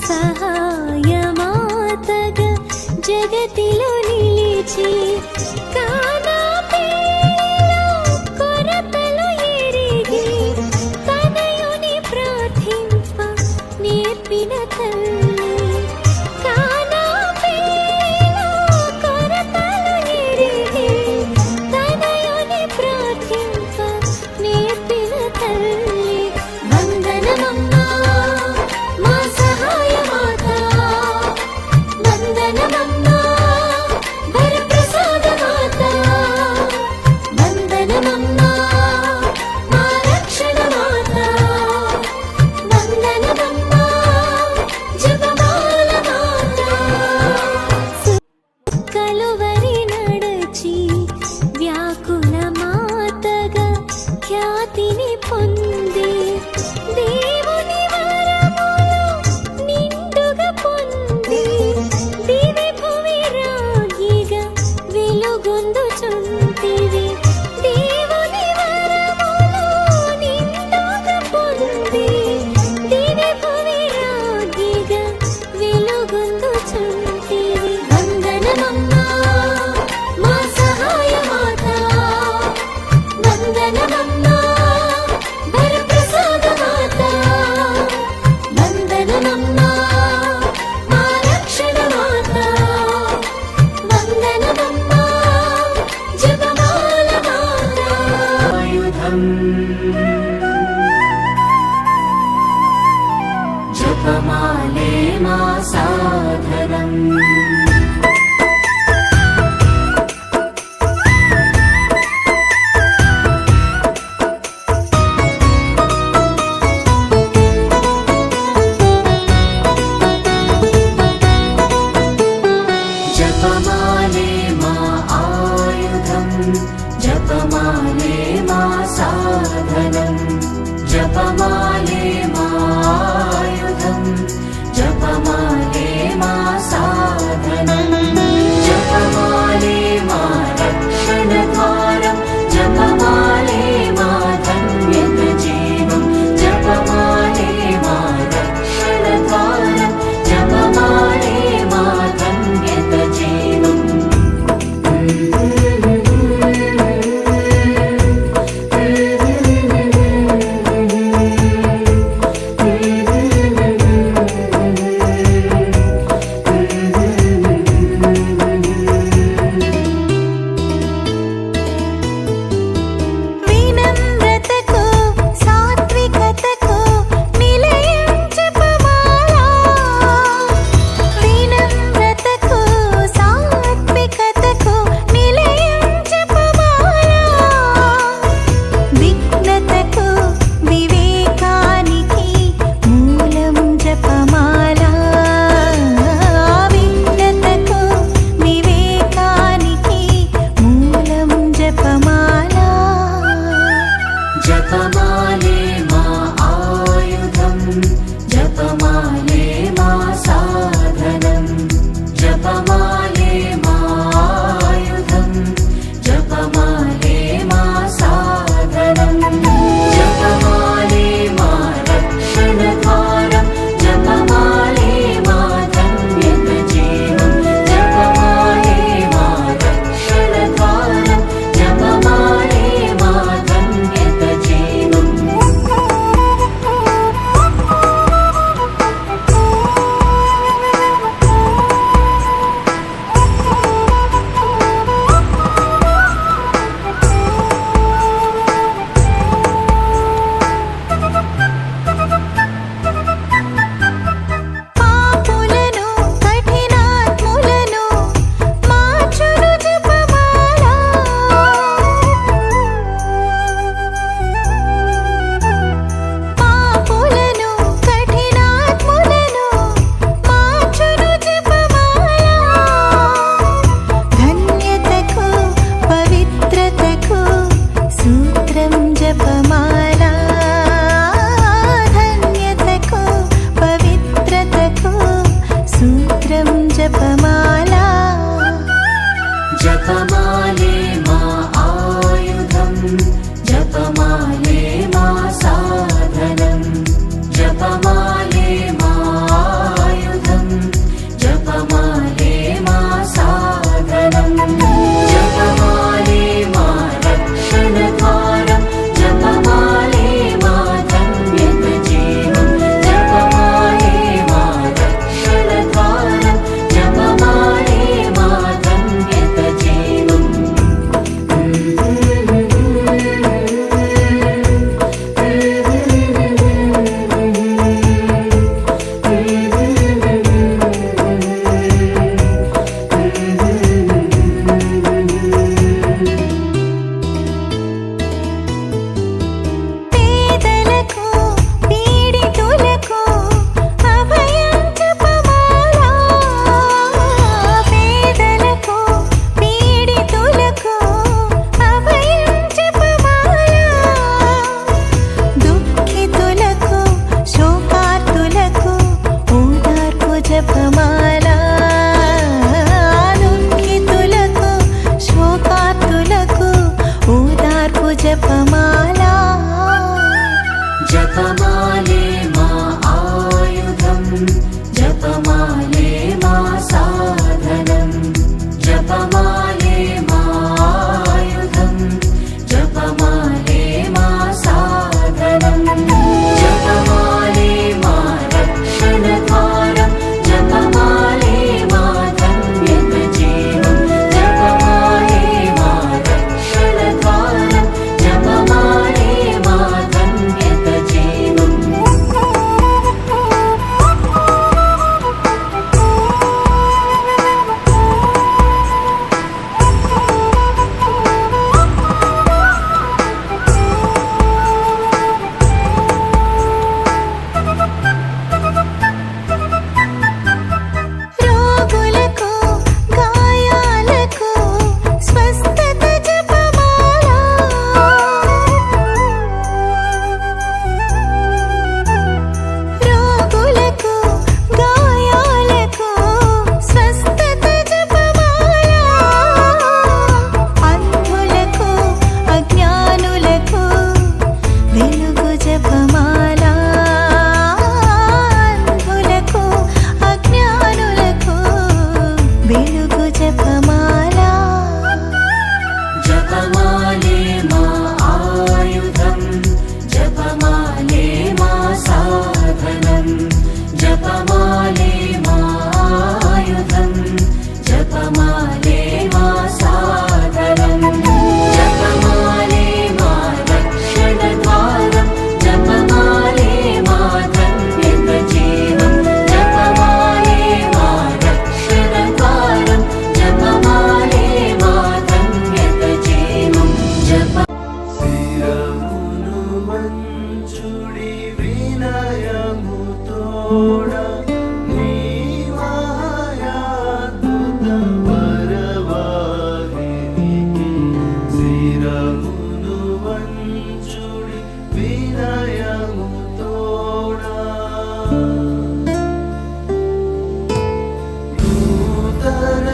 సహాయమాతగా జగతిలో నిలిచి కానా పేరులో కొరతలు ఎరిగి తనయుని ప్రార్థింప నేర్పిన తల్లి. కానా పేరులో కొరతలు ఎరిగి తనయుని ప్రార్థింప నేర్పిన తల్లి. వందనమమ్మా మా సహాయమాత, వందనమమ్మా వరప్రసాదమాత, వందనమమ్మా మా రక్షణమాత, వందనమమ్మా జపమాల మాత. కలువరి నడచి వ్యాకుల మాతగా ఖ్యాతిని పొంది దేవుని వరములు నిండుగా పొంది దివి భువి రాగిగా వెలుగొందుచుంటివి. దేవుని వరములు నిండుగా పొంది దివి భువి రాగిగా వెలుగొందుచుంటివి. వందనమమ్మా మా సహాయమాత, వందనమమ్మా వరప్రసాదమాత, వందనమమ్మా మా రక్షణమాత, వందనమమ్మా జపమాల మాత. జపమాలే మా సాధనం. జపమాలే మా ఆయుధం, జపమాలే మా సాధనం. జపమాలే మా ఆయుధం, జపమాలే జపమాల దుఃఖితులకు శోకార్తులకు ఓదార్పు జపమాల జపమాలే మా ఆయుధం జపమాలే మా సాధనం జపమాలే మా ఆయుధం జపమాలే మా సాధనం జపమాలే మా రక్షణ ద్వారం జపమాలే మా ధన్యత జీవం జపమాలే మా రక్షణ ద్వారం జపమాలే మా ధన్యత జీవం రోగులకు గాయాలకు స్వస్థత జపమాల రోగులకు గాయాలకు స్వస్థత జపమాల అంధులకు అజ్ఞానులకు వెలుగు జపమాల అంధులకు అజ్ఞానులకు వెలుగు జపమాల జపమాలే మా ఆయుధం జపమాలే మా సాధనం జపమాలే మా ఆయుధం జపమాలే మా సాధనం జపమాలే మా రక్షణ ద్వారం జపమాలే మా ధన్యత జీవం జపమాలే మా రక్షణ ద్వారం జపమాలే మా ధన్యత జీవం జప శిరమును వంచుడి వినయముతోడ నీ మాయాద్భుత వరవాహినికి శిరమును వంచుడి వినయముతోడ నూతన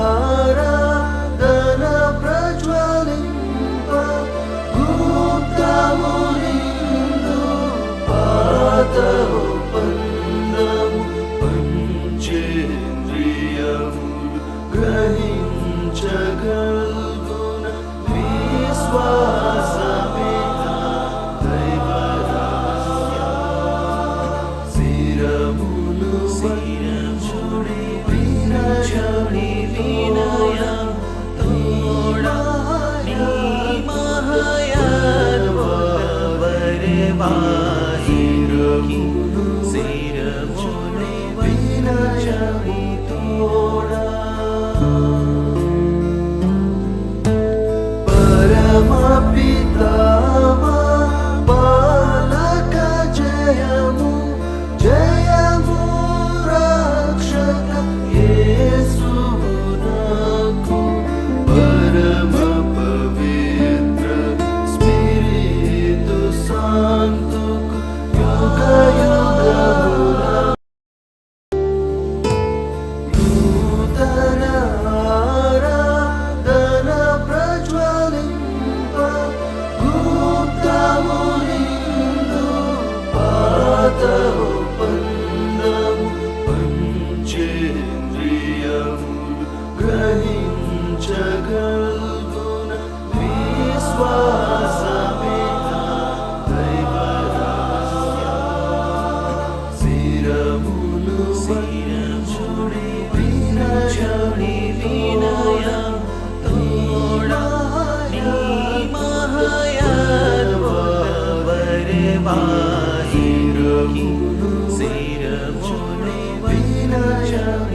ఆరాధన ప్రజ్వలింప గుప్తమునిందు పాత ఒప్పందము పంచేంద్రియములు గ్రహించగల్గున విశ్వాసమే దైవ రహస్య శిరమును వంచుడి వినయం తోడా నీ శిరమును వినయముతోడా పరమపితామా బాలక జయము జయము రక్షక యేసునకు పరమ పవిత్ర స్పిరితు సాంతుకు యుగ యుగముల నూతన ఆరాధన ప్రజ్వలింప గుప్తమునిందు పాత ఒప్పందము పంచేంద్రియములు గ్రహించగల్గున విశ్వాసమే దైవ రహస్య శిరమును వంచుడి వినయం తోడా నీ శిరమును వినయం